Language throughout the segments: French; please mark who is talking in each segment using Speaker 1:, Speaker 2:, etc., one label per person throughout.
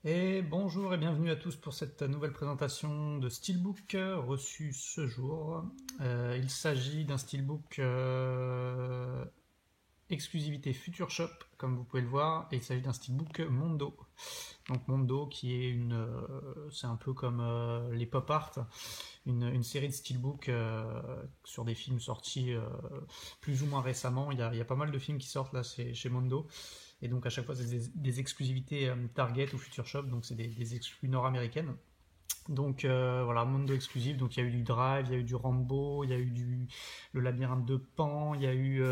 Speaker 1: Et bonjour et bienvenue à tous pour cette nouvelle présentation de Steelbook reçue ce jour. Il s'agit d'un Steelbook exclusivité Future Shop, comme vous pouvez le voir, et il s'agit d'un Steelbook Mondo. Donc Mondo qui est c'est un peu comme les pop art, une série de Steelbook sur des films sortis plus ou moins récemment. Il y a pas mal de films qui sortent là chez Mondo. Et donc à chaque fois, c'est des exclusivités Target ou Future Shop, donc c'est des exclus nord-américaines. Donc voilà, Mondo exclusif, donc il y a eu du Drive, il y a eu du Rambo, il y a eu le Labyrinthe de Pan, il y a eu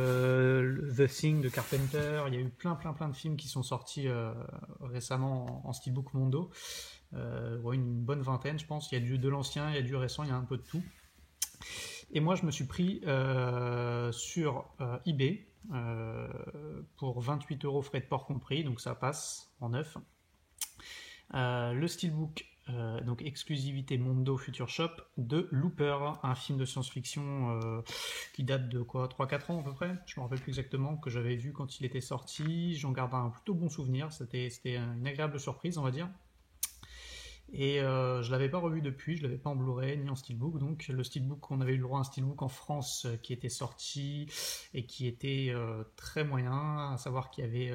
Speaker 1: The Thing de Carpenter, il y a eu plein de films qui sont sortis récemment en steelbook Mondo. Ouais, une bonne vingtaine je pense, il y a de l'ancien, il y a du récent, il y a un peu de tout. Et moi je me suis pris sur eBay pour 28 euros frais de port compris, donc ça passe en neuf. Le steelbook, donc exclusivité Mondo Future Shop de Looper, un film de science-fiction qui date de quoi, 3-4 ans à peu près, je me rappelle plus exactement, que j'avais vu quand il était sorti. J'en garde un plutôt bon souvenir, c'était une agréable surprise on va dire. Et je l'avais pas revu depuis, je l'avais pas en Blu-ray ni en steelbook. Donc le steelbook, on avait eu le droit à un steelbook en France qui était sorti et qui était très moyen, à savoir qu'il y avait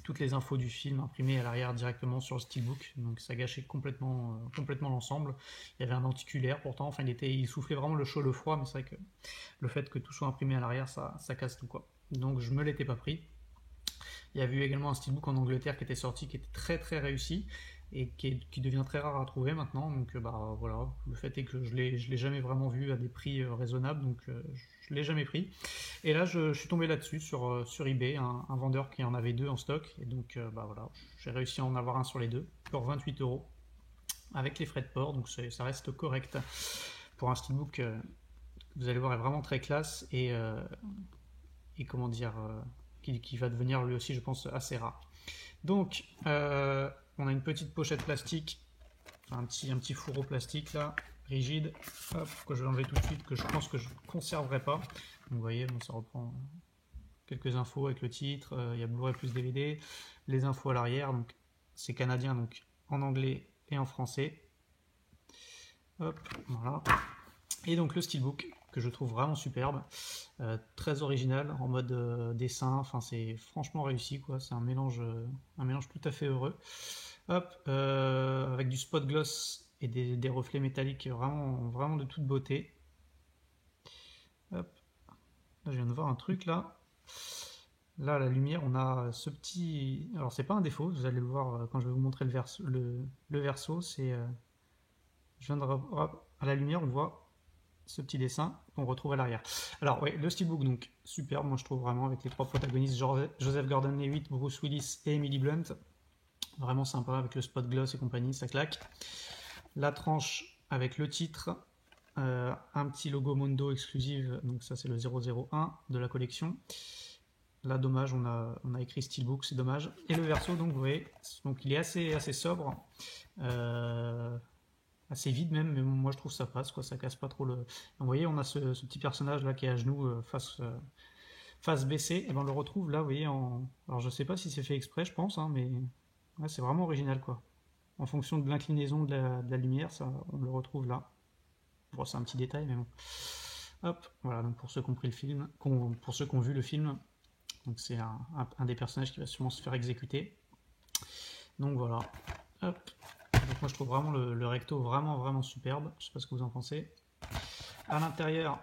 Speaker 1: toutes les infos du film imprimées à l'arrière directement sur le steelbook, donc ça gâchait complètement l'ensemble. Il y avait un anticulaire pourtant, enfin il soufflait vraiment le chaud le froid, mais c'est vrai que le fait que tout soit imprimé à l'arrière, ça casse tout quoi. Donc je me l'étais pas pris. Il y avait eu également un steelbook en Angleterre qui était sorti, qui était très réussi et qui devient très rare à trouver maintenant. Donc bah voilà, le fait est que je l'ai jamais vraiment vu à des prix raisonnables, donc je l'ai jamais pris. Et là je suis tombé là-dessus sur eBay, un vendeur qui en avait deux en stock, et donc bah voilà, j'ai réussi à en avoir un sur les deux pour 28 euros avec les frais de port, donc ça reste correct pour un steelbook. Vous allez voir est vraiment très classe et comment dire, qui va devenir lui aussi je pense assez rare. Donc, on a une petite pochette plastique, enfin, un petit fourreau plastique là, rigide, hop, que je vais enlever tout de suite, que je pense que je ne conserverai pas. Donc, vous voyez, bon, ça reprend quelques infos avec le titre, il y a Blu-ray plus DVD, les infos à l'arrière, donc c'est canadien, donc en anglais et en français. Hop, voilà. Et donc le steelbook, que je trouve vraiment superbe, très original, en mode dessin, enfin c'est franchement réussi quoi, c'est un mélange tout à fait heureux. Hop, avec du spot gloss et des reflets métalliques vraiment de toute beauté. Hop, là je viens de voir un truc là. Là, à la lumière, on a ce petit. Alors, c'est pas un défaut, vous allez le voir quand je vais vous montrer le verso. Je viens de. À la lumière, on voit ce petit dessin qu'on retrouve à l'arrière. Alors, oui, le steelbook, donc superbe, moi je trouve vraiment, avec les trois protagonistes, Joseph Gordon-Levitt, Bruce Willis et Emily Blunt. Vraiment sympa avec le spot gloss et compagnie, ça claque. La tranche avec le titre, un petit logo Mondo exclusive, donc ça c'est le 001 de la collection. Là, dommage, on a écrit Steelbook, c'est dommage. Et le verso, donc vous voyez, donc il est assez sobre, assez vide même, mais moi je trouve que ça passe, quoi, ça casse pas trop le. Donc, vous voyez, on a ce petit personnage là qui est à genoux, face baissée, et ben on le retrouve là, vous voyez, alors je sais pas si c'est fait exprès, je pense, hein, mais ouais, c'est vraiment original, quoi. En fonction de l'inclinaison de la lumière, ça, on le retrouve là. Bon, c'est un petit détail, mais bon. Hop, voilà, donc pour ceux qui ont pris le film, pour ceux qui ont vu le film, donc c'est un des personnages qui va sûrement se faire exécuter. Donc voilà. Hop. Donc moi je trouve vraiment le recto vraiment superbe. Je sais pas ce que vous en pensez. À l'intérieur,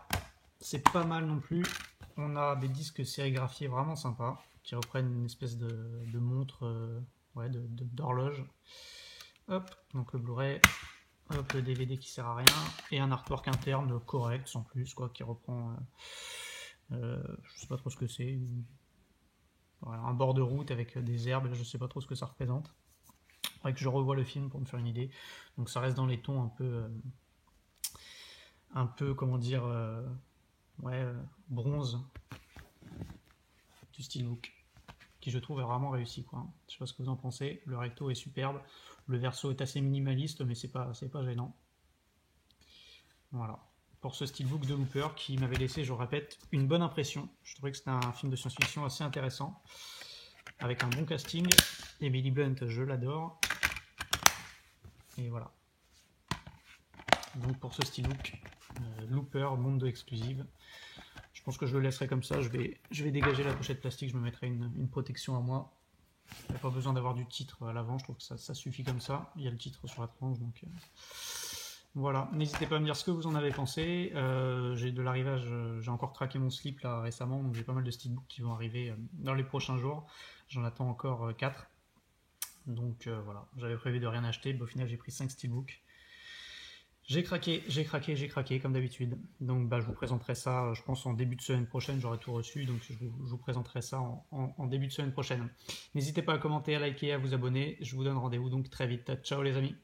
Speaker 1: c'est pas mal non plus. On a des disques sérigraphiés vraiment sympas qui reprennent une espèce de montre, ouais, d'horloge. Hop, donc le Blu-ray, hop, le DVD qui sert à rien, et un artwork interne correct, sans plus, quoi, qui reprend, je sais pas trop ce que c'est, voilà, un bord de route avec des herbes, je sais pas trop ce que ça représente. Faudrait que je revoie le film pour me faire une idée. Donc ça reste dans les tons un peu comment dire, ouais, bronze du steelbook, qui je trouve est vraiment réussi, quoi. Je sais pas ce que vous en pensez. Le recto est superbe, le verso est assez minimaliste, mais c'est pas gênant. Voilà. Pour ce steelbook de Looper qui m'avait laissé, je répète, une bonne impression. Je trouvais que c'était un film de science-fiction assez intéressant. avec un bon casting. Emily Blunt, je l'adore. Et voilà. Donc pour ce steelbook, Looper, Mondo exclusive. Je pense que je le laisserai comme ça. Je vais dégager la pochette plastique, je me mettrai une protection à moi. Il n'y a pas besoin d'avoir du titre à l'avant, je trouve que ça suffit comme ça. Il y a le titre sur la tranche, donc voilà. N'hésitez pas à me dire ce que vous en avez pensé. J'ai de l'arrivage, j'ai encore craqué mon slip là récemment, donc j'ai pas mal de steelbooks qui vont arriver dans les prochains jours. J'en attends encore 4. Donc voilà, j'avais prévu de rien acheter, mais au final j'ai pris 5 steelbooks. J'ai craqué, comme d'habitude. Donc je vous présenterai ça, je pense, en début de semaine prochaine. J'aurai tout reçu, donc je vous présenterai ça en début de semaine prochaine. N'hésitez pas à commenter, à liker, à vous abonner. Je vous donne rendez-vous donc très vite. Ciao les amis.